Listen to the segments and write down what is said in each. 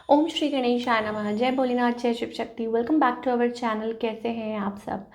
ओम श्री गणेशाय नमः। जय भोलेनाथ, जय Shiv Shakti. Welcome back to our channel. कैसे हैं आप सब?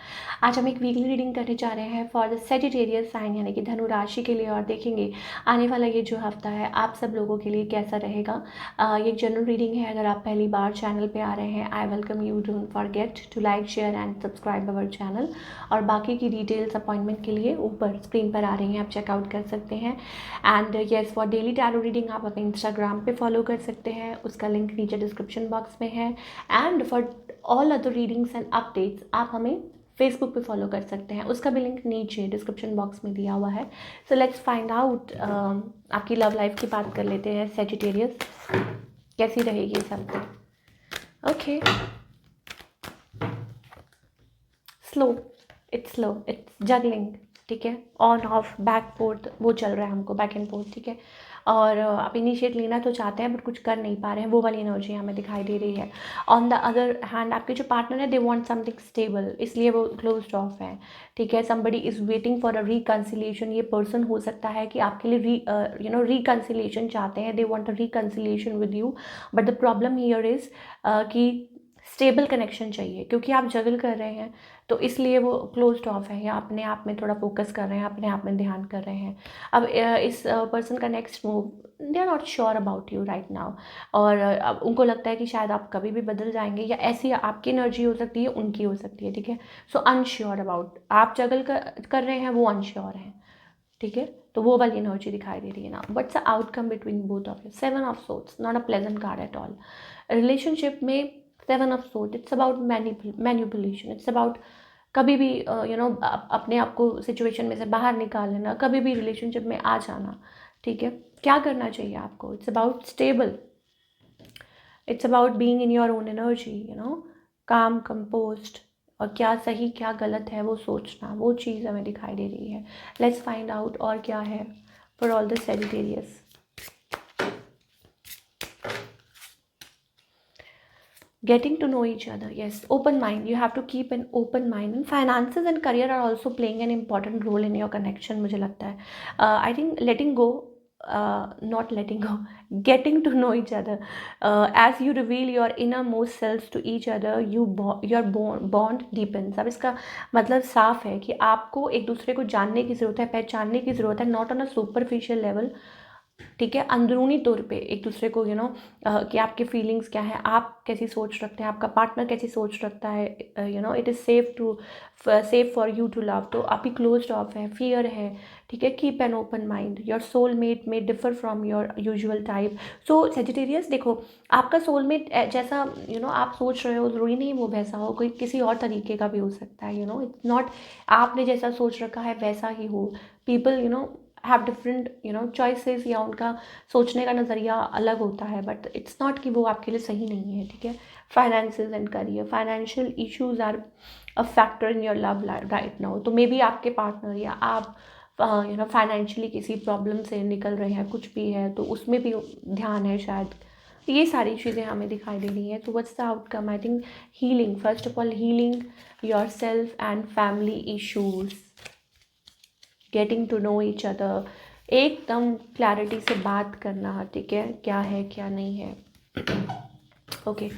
आज हम एक वीकली रीडिंग करने जा रहे हैं फॉर द सेजिटेरियस साइन यानी कि धनु राशि के लिए, और देखेंगे आने वाला ये जो हफ्ता है आप सब लोगों के लिए कैसा रहेगा। ये एक जनरल रीडिंग है। अगर आप पहली बार चैनल पे आ रहे हैं, I welcome you. Don't forget to like, share and subscribe our channel. और बाकी की डिटेल्स अपॉइंटमेंट के लिए ऊपर स्क्रीन पर आ रही हैं, आप चेकआउट कर सकते हैं। And yes, for daily tarot reading आप हमें इंस्टाग्राम पे फॉलो कर सकते हैं, उसका लिंक नीचे डिस्क्रिप्शन बॉक्स में है। And for all other readings and updates आप हमें फेसबुक पे फॉलो कर सकते हैं, उसका भी लिंक नीचे डिस्क्रिप्शन बॉक्स में दिया हुआ है। So let's find out. आपकी लव लाइफ की बात कर लेते हैं। सेजिटेरियस कैसी रहेगी इस हफ्ते? Okay, slow, it's juggling. ठीक है, ऑन ऑफ बैक फोर्थ वो चल रहा है हमको, बैक एंड फोर्थ। ठीक है, और आप इनिशिएट लेना तो चाहते हैं बट कुछ कर नहीं पा रहे हैं, वो वाली एनर्जी हमें दिखाई दे रही है। ऑन द अदर हैंड आपके जो पार्टनर है, दे वांट समथिंग स्टेबल, इसलिए वो क्लोज्ड ऑफ है। ठीक है, somebody is waiting for a reconciliation. ये पर्सन हो सकता है कि आपके लिए रिकन्सिलिएशन चाहते हैं। They want a reconciliation with you, but the problem here is कि स्टेबल कनेक्शन चाहिए, क्योंकि आप जगल कर रहे हैं तो इसलिए वो क्लोज्ड ऑफ है, या अपने आप में थोड़ा फोकस कर रहे हैं, अपने आप में ध्यान कर रहे हैं। अब इस पर्सन का next move, they are not sure about you right now. और अब उनको लगता है कि शायद आप कभी भी बदल जाएंगे, या ऐसी आपकी एनर्जी हो सकती है, उनकी हो सकती है। ठीक है, सो अनश्योर अबाउट, आप जगल कर रहे हैं, वो अनश्योर हैं। ठीक है, तो वो वाली एनर्जी दिखाई दे रही है ना। Buts the outcome between both of you, 7 of swords, not a pleasant card at all. Relationship में 7 of sword, it's about manipulation, it's about कभी भी अपने आप को सिचुएशन में से बाहर निकाल लेना, कभी भी रिलेशनशिप में आ जाना। ठीक है, क्या करना चाहिए आपको? It's about stable, it's about being in your own energy, काम कंपोस्ट, और क्या सही क्या गलत है वो सोचना, वो चीज़ हमें दिखाई दे रही है। लेट्स फाइंड आउट और क्या है for all the Sagittarius. Getting to know each other, yes, open mind, you have to keep an open mind, and finances and career are also playing an important role in your connection, मुझे लगता है। I think letting go, not letting go, getting to know each other, as you reveal your innermost selves to each other, your bond deepens। अब इसका मतलब साफ है कि आपको एक दूसरे को जानने की ज़रूरत है, पहचानने की ज़रूरत है, not on a superficial level. ठीक है, अंदरूनी तौर पे एक दूसरे को कि आपके फीलिंग्स क्या है, आप कैसी सोच रखते हैं, आपका पार्टनर कैसी सोच रखता है। It is safe for you to love. तो आप ही क्लोज्ड ऑफ है, फियर है। ठीक है, keep an open mind, your soulmate may differ from your usual type. So Sagittarius देखो, आपका सोलमेट जैसा आप सोच रहे हो, ज़रूरी नहीं वो वैसा हो, कोई किसी और तरीके का भी हो सकता है। इट्स नॉट आपने जैसा सोच रखा है वैसा ही हो। पीपल हैव डिफरेंट चॉइसेस, या उनका सोचने का नज़रिया अलग होता है, बट इट्स नॉट कि वो आपके लिए सही नहीं है। ठीक है, finances and career, financial issues are a factor in your love right now. तो मे बी आपके पार्टनर या आप फाइनेंशियली किसी प्रॉब्लम से निकल रहे हैं, कुछ भी है तो उसमें भी ध्यान है शायद। ये सारी चीज़ें हमें दिखाई दे रही हैं। तो what's the outcome? I think healing, first of all healing yourself and family issues, getting to know each other, एकदम क्लैरिटी से बात करना। ठीक है, क्या है क्या नहीं है। ओके,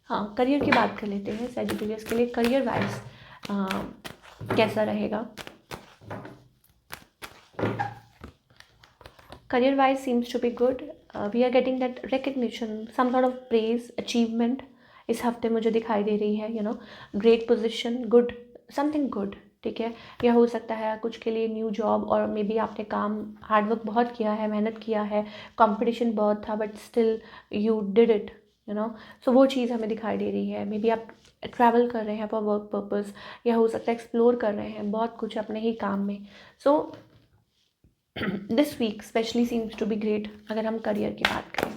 हाँ, करियर की बात कर लेते हैं सेजिटेरियस के लिए। करियर वाइज कैसा रहेगा? Career wise seems to be good. We are getting that recognition, some sort of praise, achievement इस हफ्ते मुझे दिखाई दे रही है। Great position, good, something good. ठीक है, यह हो सकता है कुछ के लिए न्यू जॉब, और मे बी आपने काम हार्डवर्क बहुत किया है, मेहनत किया है, कंपटीशन बहुत था, but still you did it. So वो चीज़ हमें दिखाई दे रही है। मे बी आप ट्रैवल कर रहे हैं फॉर वर्क पर्पज़, या हो सकता है एक्सप्लोर कर रहे हैं बहुत कुछ अपने ही काम में। So this week specially seems to be great. अगर हम करियर की बात करें,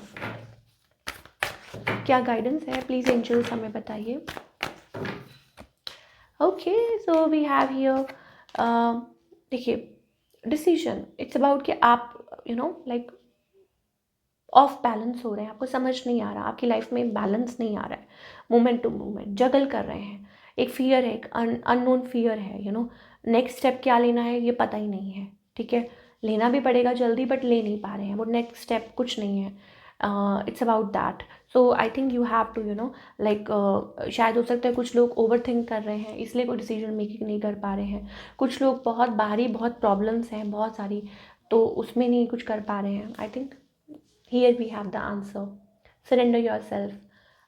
क्या गाइडेंस है प्लीज़ एंजल्स हमें बताइए। Okay, so we have here, देखिए, डिसीजन, इट्स अबाउट कि आप लाइक ऑफ बैलेंस हो रहे हैं, आपको समझ नहीं आ रहा, आपकी लाइफ में बैलेंस नहीं आ रहा है, मोमेंट टू मोमेंट जगल कर रहे हैं। एक फियर है, एक अननोन फियर है। नेक्स्ट स्टेप क्या लेना है ये पता ही नहीं है। ठीक है, लेना भी पड़ेगा जल्दी, बट ले नहीं पा रहे हैं, वो नेक्स्ट स्टेप कुछ नहीं है। It's about that. So I think you have to like शायद हो सकता है कुछ लोग ओवर थिंक कर रहे हैं इसलिए कोई डिसीजन मेकिंग नहीं कर पा रहे हैं. कुछ लोग बहुत बाहरी बहुत प्रॉब्लम्स हैं बहुत सारी, तो उसमें नहीं कुछ कर पा रहे हैं. I think here we have the answer. Surrender your self.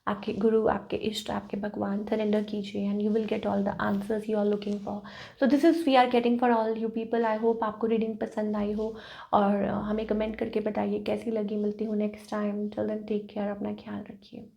आपके गुरु, आपके इष्ट, आपके भगवान सरेंडर कीजिए and you will get all the answers you are looking for. So this is we are getting for all you people. I hope आपको reading पसंद आई हो, और हमें कमेंट करके बताइए कैसी लगी. मिलती हूँ next time. Till then take care, अपना ख्याल रखिए.